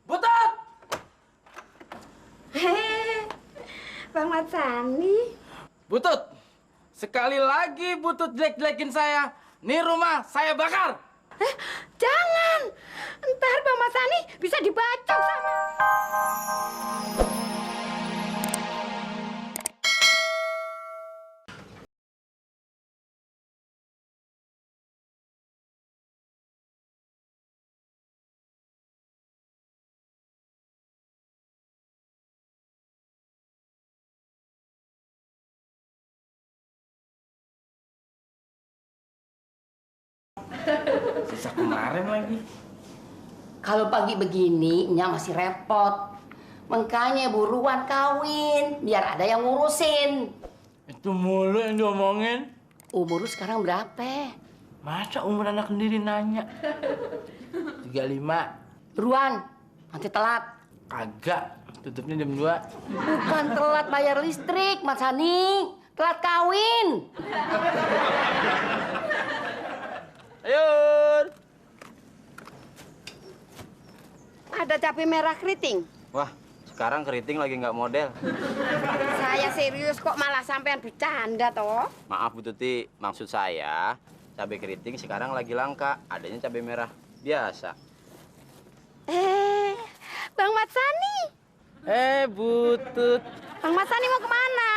Butut! Hehehe, Bang Matsani. Butut, sekali lagi Butut jelek-jelekin saya. Nih rumah saya bakar. Jangan, ntar Bang Matsani bisa dibacok sama... Sisa kemarin lagi. Kalau pagi begini, Nya masih repot. Makanya buruan kawin, biar ada yang ngurusin. Itu mulu yang diomongin. Umur lu sekarang berapa? Masa umur anak sendiri nanya? 35. Buruan, nanti telat. Kagak, tutupnya jam 2. Bukan telat bayar listrik, Mas Hani. Telat kawin. Ayo. Ada cabai merah keriting. Wah, sekarang keriting lagi nggak model. Saya serius kok malah sampean bercanda toh. Maaf Bu Tuti, maksud saya cabai keriting sekarang lagi langka. Adanya cabai merah biasa. Bang Matsani. Butut. Bang Matsani mau kemana?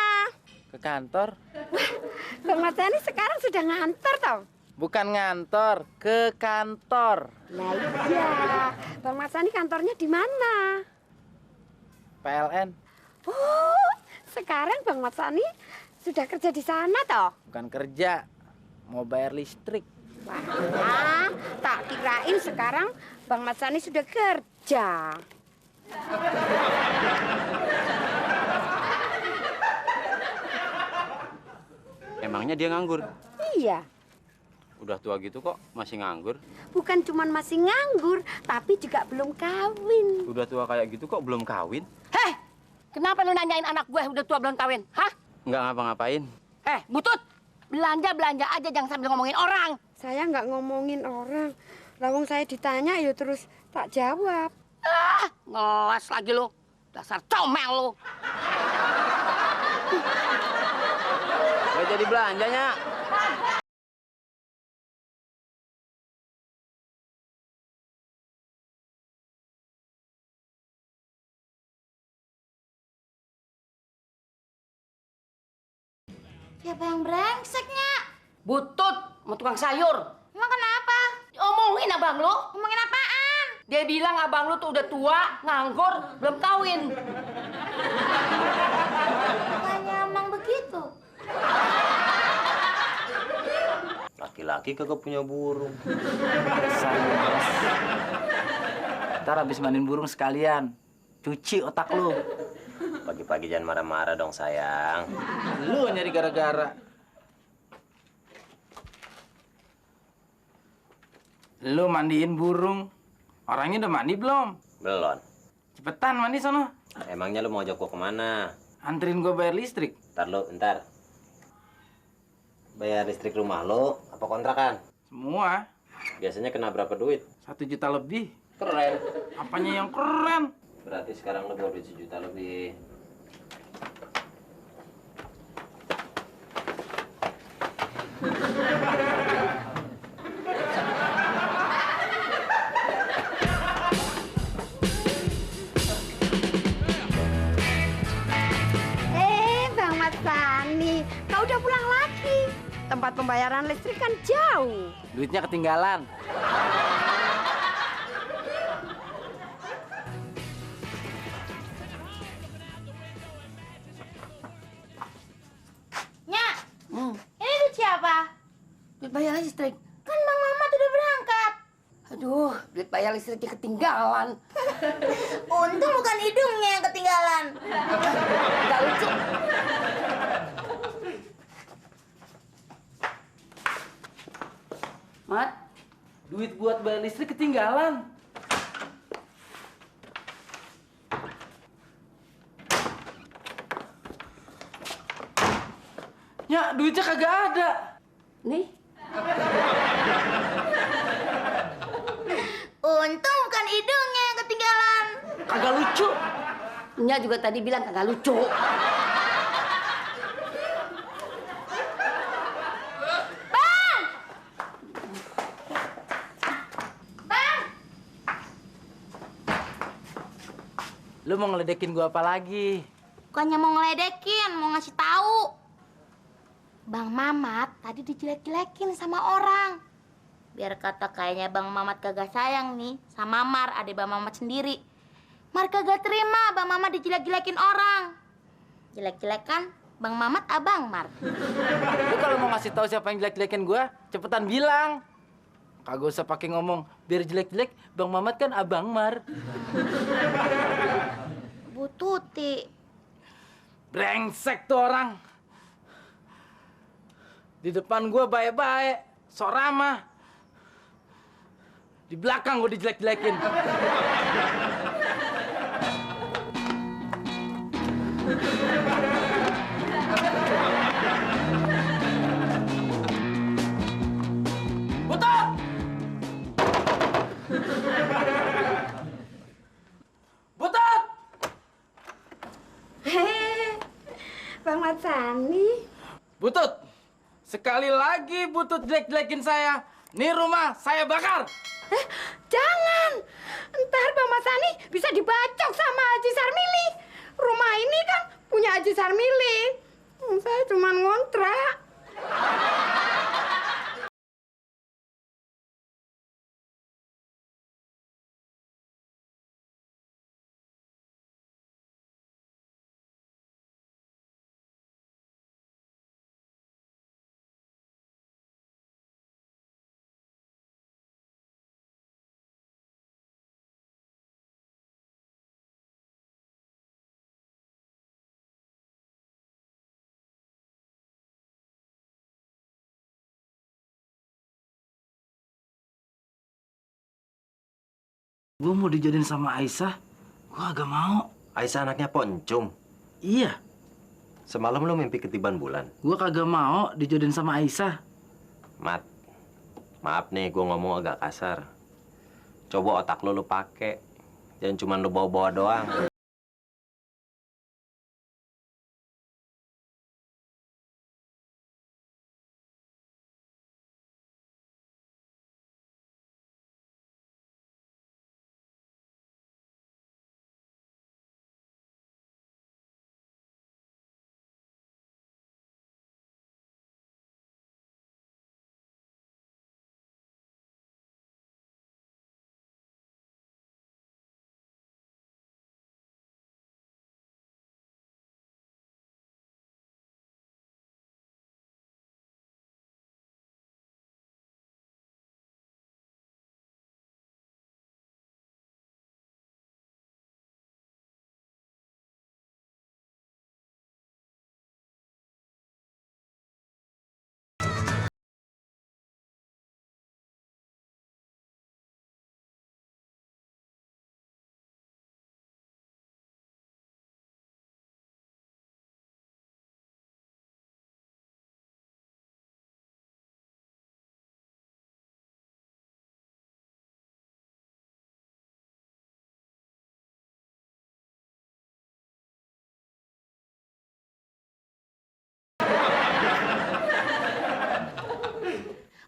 Ke kantor? Bang Matsani sekarang sudah ngantor toh. Bukan ngantor, ke kantor. Nah iya, Bang Matsani kantornya di mana? PLN. Oh, sekarang Bang Matsani sudah kerja di sana toh? Bukan kerja, mau bayar listrik. Wah, tak kirain sekarang Bang Matsani sudah kerja. Emangnya dia nganggur? Iya, Udah tua gitu kok masih nganggur? bukan cuma masih nganggur, tapi juga belum kawin. Udah tua kayak gitu kok belum kawin? Heh, kenapa lu nanyain anak gue udah tua belum kawin? Hah? Nggak ngapa-ngapain. Butut, belanja aja jangan sambil ngomongin orang. Saya nggak ngomongin orang. Lawang saya ditanya ya terus tak jawab. Ngeles lagi lu. Dasar comel lu. Nggak jadi belanjanya. Siapa yang brengseknya? Butut, mau tukang sayur. Emang kenapa? Omongin abang lu. Ngomongin apaan? Dia bilang abang lu tuh udah tua, nganggur, belum kawin. Bukannya emang begitu? Laki-laki kagak punya burung. Ntar habis mandiin burung sekalian. Cuci otak lu. Pagi-pagi jangan marah-marah dong sayang. Lu nyari gara-gara. Lu mandiin burung. Orangnya udah mandi belum? Belum. Cepetan mandi sono. Emangnya lu mau ajak gua kemana? Anterin gua bayar listrik. Ntar. Bayar listrik rumah lo apa kontrakan? Semua. Biasanya kena berapa duit? 1 juta lebih. Keren. Apanya yang keren? Berarti sekarang lo bawa duit 1 juta lebih. Bang Matsani, kau udah pulang lagi. Tempat pembayaran listrik kan jauh. Duitnya ketinggalan. Nyak, ini duit siapa? Duit bayar listrik. Kan Bang Mamat udah berangkat. Aduh, duit bayar listriknya ketinggalan. Untung bukan hidungnya yang ketinggalan. Gak lucu. Mat, Duit buat bayar listrik ketinggalan. Ya, duitnya kagak ada. nih. Kagak lucu. Nya juga tadi bilang kagak lucu. Lu mau ngeledekin gua apa lagi? Bukannya mau ngeledekin, mau ngasih tahu. Bang Mamat tadi dijelek-jelekin sama orang. Biar kata kayaknya Bang Mamat kagak sayang nih sama Mar, adek Bang Mamat sendiri. Mar kagak terima Bang Mamat dijelek-jelekin orang. Jelek-jelekan Bang Mamat abang Mar. Lu kalau mau ngasih tahu siapa yang jelek-jelekin gua, cepetan bilang. Kagak usah pakai ngomong, biar jelek-jelek Bang Mamat kan Abang Mar. Bu Tuti. Brengsek tuh orang. Di depan gua baik-baik, sok ramah. Di belakang gua dijelek-jelekin. Butut! Butut! Bang Mat Sani. Butut! Sekali lagi Butut jelek-jelekin saya, nih rumah saya bakar! Jangan. Ntar Bang Mat Sani bisa dibacok sama Haji Sarmili. Rumah ini kan punya Haji Sarmili. Saya cuma ngontrak. Gua mau dijadiin sama Aisyah, gua agak mau. Aisyah anaknya Poncum. Iya, Semalam lu mimpi ketiban bulan. gua kagak mau dijadiin sama Aisyah. Mat, maaf nih gua ngomong agak kasar. Coba otak lu pake. Jangan cuma lu bawa-bawa doang.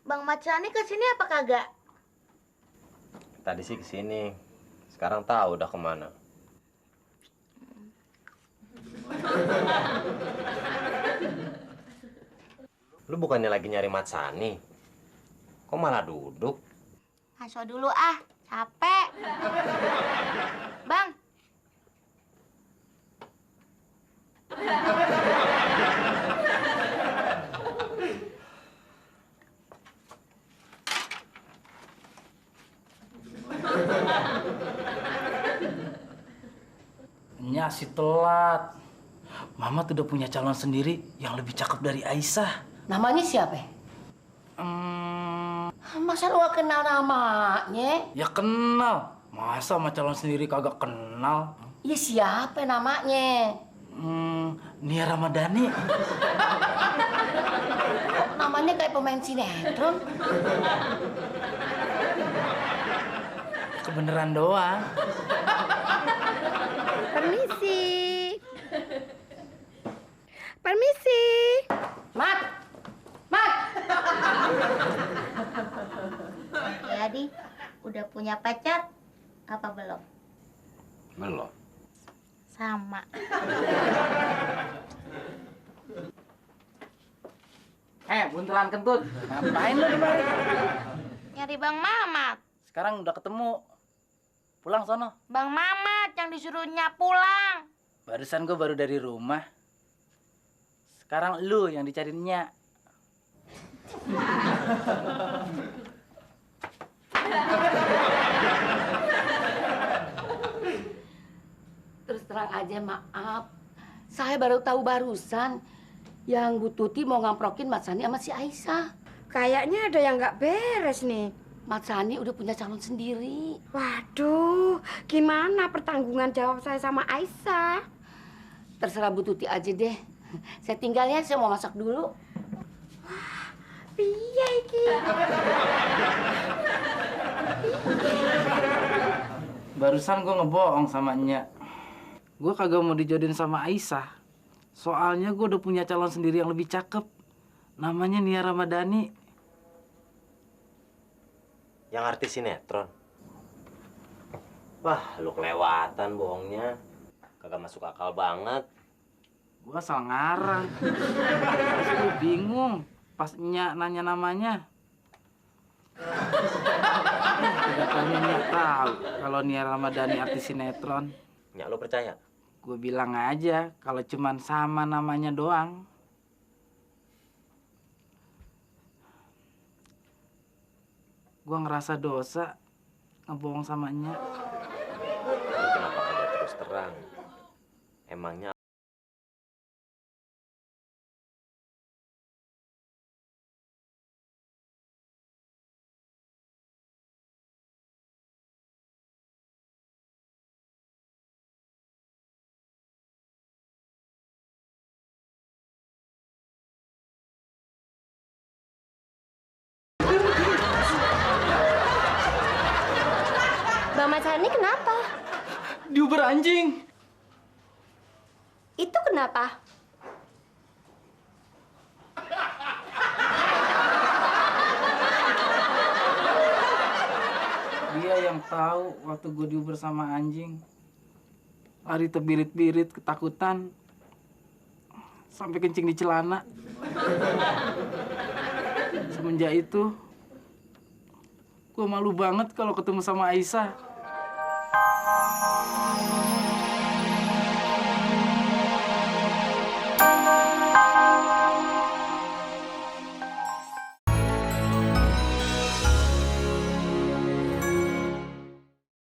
Bang Macani kesini apa kagak? Tadi sih kesini. Sekarang tahu udah kemana. Lu bukannya lagi nyari Mat Sani? Kok malah duduk? Ngaso dulu ah, capek. Bang. Nya si telat. Mama tuh udah punya calon sendiri yang lebih cakep dari Aisyah. Namanya siapa? Masa lu gak kenal namanya? Ya kenal. Masa sama calon sendiri kagak kenal? Ya siapa namanya? Nia Ramadhani. Kok namanya kayak pemain sinetron? Kebeneran doang. Permisi. Permisi. Mat! Mat! Jadi, udah punya pacar? Apa belum? Belum. Sama. Buntelan kentut. Ngapain lu di mari? Nyari Bang Mamat. Sekarang udah ketemu. Pulang sono. Bang Mamat yang disuruhnya pulang. Barusan gue baru dari rumah. Sekarang lu yang dicarinya. Terus terang aja maaf. Saya baru tahu barusan yang Bu Tuti mau ngamprokin Mat Sani sama si Aisyah. Kayaknya ada yang nggak beres nih. Mat Sani udah punya calon sendiri. Waduh, gimana pertanggungan jawab saya sama Aisyah? Terserah Bu Tuti aja deh. Saya tinggal ya, saya mau masak dulu. Piye iki? Barusan gue ngebohong sama Nya. Gue kagak mau dijodohin sama Aisyah. Soalnya gue udah punya calon sendiri yang lebih cakep. Namanya Nia Ramadhani. Yang artis sinetron. Wah, lu kelewatan bohongnya. Kagak masuk akal banget. Gue asal ngarang. Terus gue bingung pas Nya nanya namanya. Kedatanya Nya tahu kalau Nia Ramadhani artis sinetron. Nyak, lu percaya? Gue bilang aja kalau cuman sama namanya doang. Gue ngerasa dosa ngebohong sama Nya. Lu kenapa kagak terus terang? Emangnya Bang Mat Sani kenapa? Diuber anjing. Itu kenapa? Dia yang tahu waktu gue diuber sama anjing. Lari terbirit-birit ketakutan. Sampai kencing di celana. Semenjak itu gue malu banget kalau ketemu sama Aisyah.